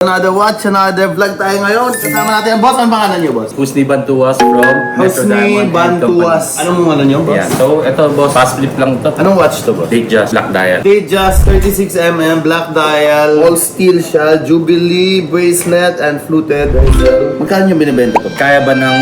Another watch, another vlog tayo ngayon. Kasama natin ang boss. Ano pangalan niyo, boss? Husni Bantuas from Metro Husni Diamond Bantuas. and Anong ano niyo, boss? Company. Yeah. So, ito boss, fast flip lang to. Anong watch to, boss? Datejust Black Dial. Datejust 36mm, black dial, all steel siya, Jubilee, bracelet, and fluted bezel. Magkano yung binibenta to? Kaya ba ng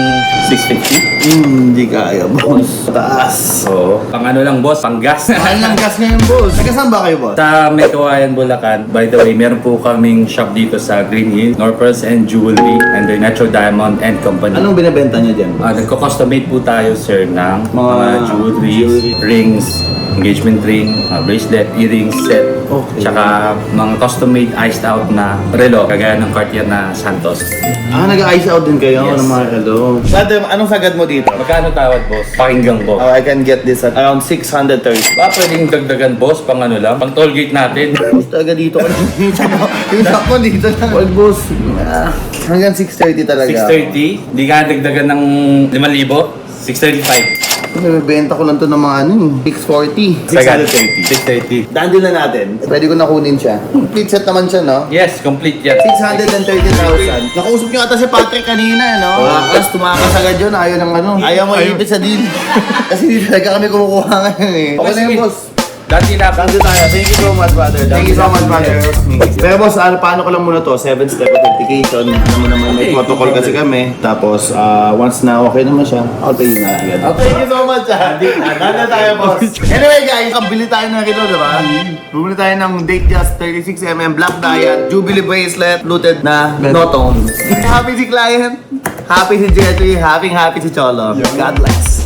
650? Hindi kaya, boss. Taas. Oo. Pang ano lang boss, pang gas. Mahal ng gas ngayon, boss. Nagkasan ba kayo, boss? Sa Metuayan, Bulacan, by the way, meron po kaming shop dito sa Green Hill, Norpers and Jewelry, and the Metro Diamond and Company. Anong binibenta niyo dyan? Nagko-custom-made po tayo, sir, ng mga jewelry, rings, engagement ring, bracelet, earrings, set, Okay. tsaka mga custom-made iced out na relo, kagaya ng Cartier na Santos. Nag-ice out din kayo Yes. ng mga hello. Brother, anong sagad mo dito? Magkano tawad, boss? Pakinggan ko. I can get this at around 630. Ba, pwedeng dagdagan, boss, pang ano lang, pang toll gate natin. Boss, talaga dito ka yung sakmo dito lang. Well, boss, hanggang 630 talaga. 630, di ka dagdagan ng 5,000, 635. Bibenta ko lang to ng mga ano eh, 640. 630. Daan din na natin. Pwede ko na kunin siya. Complete set naman siya, no? Yes, complete yan. 630,000. Nakausap niyo ata si Patrick kanina, no? Tapos tumakas agad yun. Ayaw ng ano. Ayaw mo ipit sa deal. Kasi di talaga kami kumukuha ngayon eh. Okay na yun, boss. Dati na. Dante tayo. Thank you so much, brother. Thank you so much, brother. Pero boss, paano ko lang muna to? 7-step authentication. Ano mo naman, may Okay, protocol kasi kami. Tapos, once na okay naman siya, I'll pay you na agad. Thank you so much, Dante tayo, boss. Anyway, guys, kabili tayo ng relo, diba? Bumili tayo ng Datejust 36mm black dial, Jubilee bracelet, fluted na no-tone. Happy si client. Happy si Jetty. Happy si Cholo. God bless.